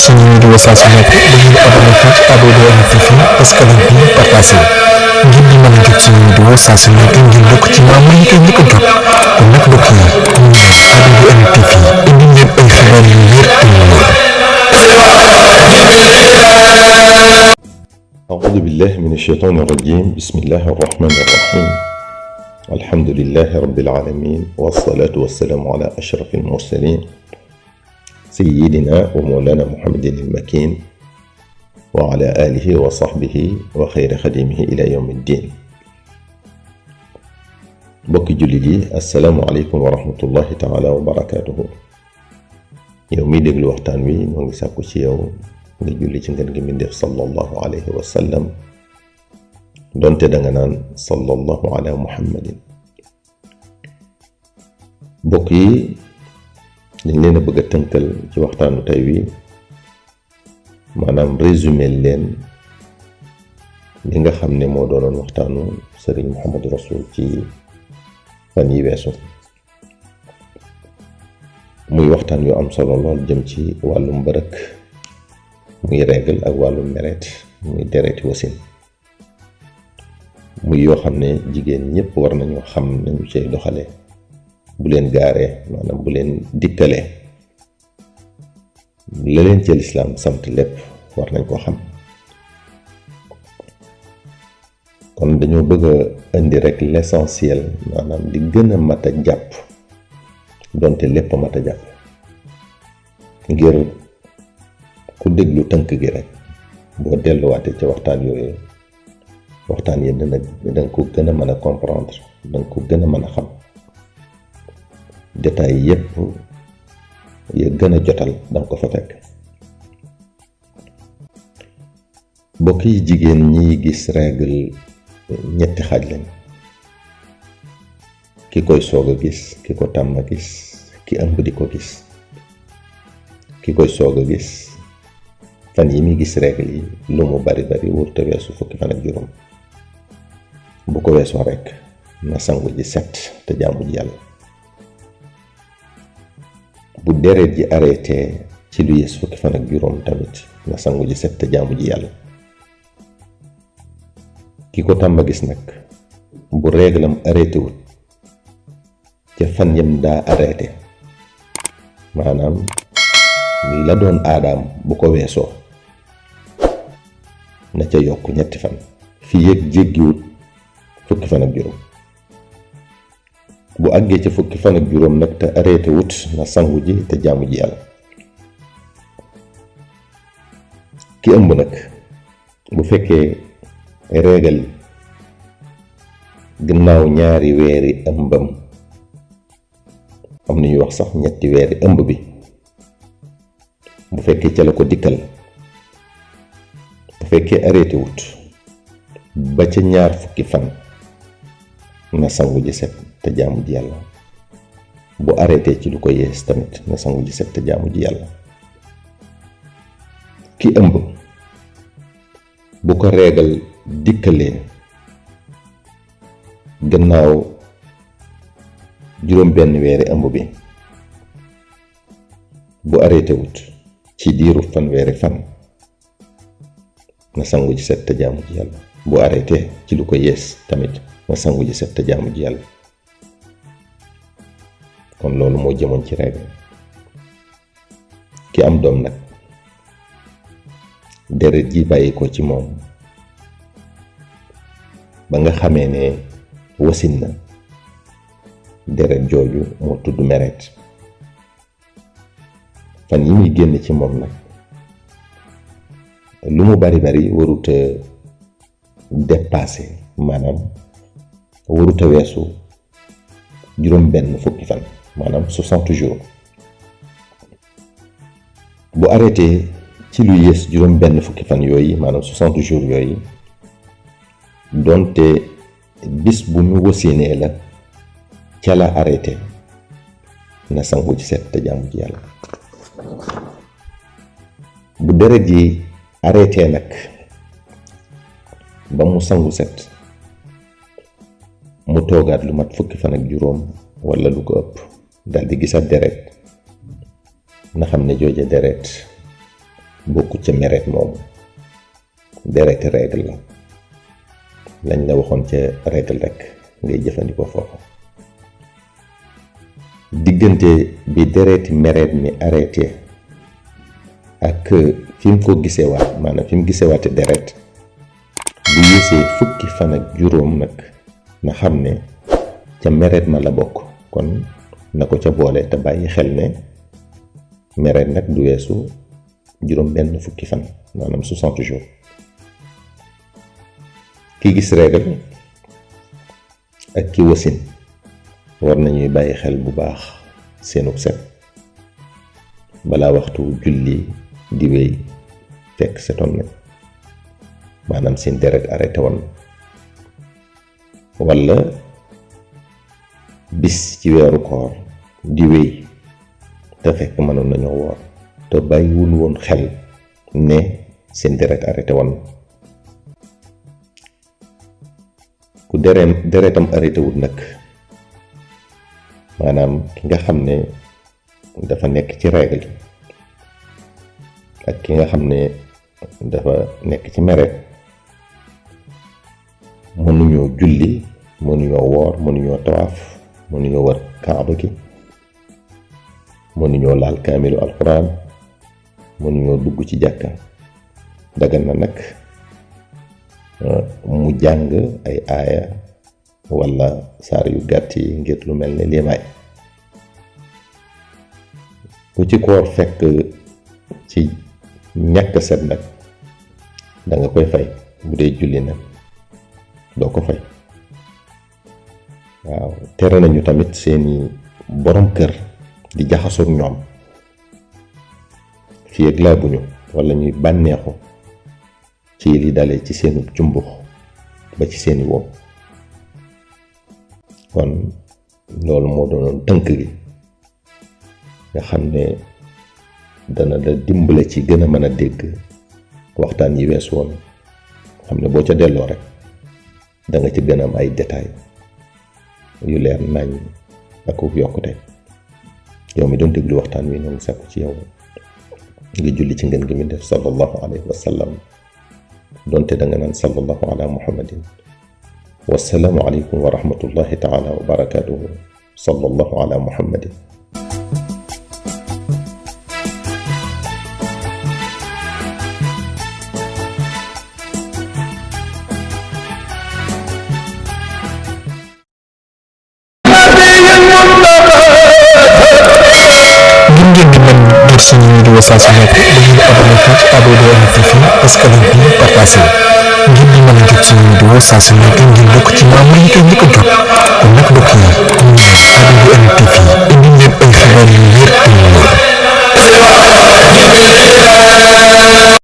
suñu vidéo saa su nekk dañuy abonné fii ci ADODM TV parce que lañ bi partagé ngir di mën a jot suñu vidéo saa su nekk ngir bokk ci maam yi koy njëkk a jot kon nag mbokk yi ADODM TV indi leen ay xibaar yu wér te wóor. أعوذ بالله من الشيطان الرجيم بسم الله الرحمن الرحيم الحمد لله رب العالمين والصلاة والسلام على أشرف المرسلين سيدنا ومولانا محمد المكين وعلى آله وصحبه وخير خديمه إلى يوم الدين. بوكي جولي السلام عليكم ورحمة الله تعالى وبركاته. يومي دغلو waxtaan wi mo ngi sàkku ci yow nga julli ci ngeen gi min def sallallahu alayhi wa sallam donte da nga naan sallallahu ala muhammadin. mbokk yi dañ leen a bëgg a tënkal ci waxtaanu tey wi maanaam résumé leen li nga xam ne moo doonoon waxtaanu Serigne Mouhamadou Rassoul ci fan yi weesu muy waxtaan yu am solo lool jëm ci wàllum bërëk muy règle ak wàllum meret muy dereti wasin muy yoo xam ne jigéen ñëpp war nañu xam nañu cay doxale bu leen gaaree maanaam bu leen dikkalee la leen ci lislaam sant lépp war nañ ko xam. kon dañoo bëgg a indi rek l'essentiel maanaam li gën a mat a jàpp donte lépp a mat a jàpp ngir ku déglu tënk gi rek boo delluwaatee ca waxtaan yooyu waxtaan yi danga ko gën a mën a comprendre danga ko gën a mën a xam détails yépp ya gën a jotal danga ko fa fekk. mbokk yi jigéen ñi gis règle ñetti xaaj lañ ki koy soog a gis ki ko tàmm a gis ki ëmb di ko gis. ki koy soog a gis fan yi muy gis règle yi lu mu bari bari wurte weesu fukki fan ak juróom bu ko weesoo rekk na sangu ji set te jaamu ji yàlla. bu deret ji arrêté ci lu yées fukki fan ak juróom tamit na sangu ji set te jaamu ji yàlla. ki ko tàmba gis nag bu réglam arrêté wut ca fan yam daa arrêté maanaam la doon aadaam bu ko weesoo na ca yokk ñetti fan fi yëg jéggiwut fukki fan ak juróom. bu àggee ca fukki fan ak juróom nag te arrêté wut na sangu ji te jaamu ji yàlla. ki ëmb nag bu fekkee régal gannaaw ñaari weeri ëmbam am na ñuy wax sax ñetti weeri ëmb bi bu fekkee ca la ko dikkal bu fekkee arrêté wut ba ca ñaar fukki fan na sangu ji set te jaamu ji yàlla. bu arrêté ci lu ko yees tamit na sangu ji set te jaamu ji yàlla. ki ëmb bu ko régal dikkalee gannaaw juróom benn weeri ëmb bi bu arrêté wut ci diiru fanweeri fan na sangu ji set te jaamu ji yàlla. bu arrêté ci lu ko yees tamit na sangu ji set te jaamu ji yàlla. kon loolu moo jëmoon ci règle. ki am doom nag deret ji bàyyi ko ci moom ba nga xamee ne wasin na deret jooju moo tudd meret. fan yi muy génn ci moom nag lu mu bari bari waruta dépassé maanaam waruta weesu juróom benn fukki fan maanaam 60 jours. bu arrêté ci lu yées juróom benn fukki fan yooyu maanaam 60 jours yooyu donte bis bu mu wasinee la ca la arrêté na sangu ci set te jaamu ji yàlla. bu deret ji arrêté nag ba mu sangu set mu toogaat lu mat fukki fan ak juróom walla lu ko ëpp daldi gisaat deret na xam ne jooje deret bokku ca meret moomu dereti règle la lañ la waxoon ca règle rek ngay jëfandikoo foofu. diggante bi dereti meret mi arrêté ak fi mu ko gisewaat maanaam fi mu gisewaate deret bu yéesee fukki fan ak juróom nag na xam ne ca meret ma la bokk, kon na ko ca boole te bàyyi xel ne meret nag du weesu juróom benn fukki fan maanaam 60 jours. ki gis règle ak ki wasin war nañuy bàyyi xel bu baax seenug set balaa waxtu julli di wéy fekk setoon nañ maanaam seen deret arrêté woon walla bis ci weeru koor di wéy te fekk mënoon nañoo woor te bàyyiwul woon xel ne seen deret arrêté woon. ku deretam arrêté wut nag maanaam ki nga xam ne dafa nekk ci règle ak ki nga xam ne dafa nekk ci meret mënuñoo julli, mënuñoo woor, mënuñoo tawaaf, mënuñoo war kaaba gi, mënuñoo laal kaamilu alxuraan, mënuñoo dugg ci jàkka. dagan na nag mu jàng ay aaya walla saar yu gàtt yi ngir lu mel ne liimaay. ku ci koor fekk ci ñàkk set nag da nga koy fay. bu dee julli nag doo ko fay. waaw tere nañu tamit seeni borom kër di jaxasoog ñoom fii ak laabuñu walla ñuy bànneexu ci li dalee ci seenu cumbux ba ci seeni woom. kon loolu moo doonoon tënk gi nga xam ne dana la dimbale ci gën a mën a dégg waxtaan yi wees woon, xam ne boo ca delloo rek da nga ci gën a am ay détails yu leer nañ ak yokkute. yow mi doon déglu waxtaan wi ñoo ngi sakku ci yow nga julli ci ngeen gi mi def sallallahu alayhi wa sallam, donte da nga naan sallallahu ala muhammadin. wassalaamu aleykum wa rahmatullahi taala wa barakatuhu. sallallahu ala muhammadin. suñu vidéo saa su nekk dañuy abonné fii ci ABDN TV escalier bi partagé ngir di mën a jot suñu vidéo saa su nekk ngir bokk ci membre yi koy njëkk a jot kon nag mbokk yi ABDN TV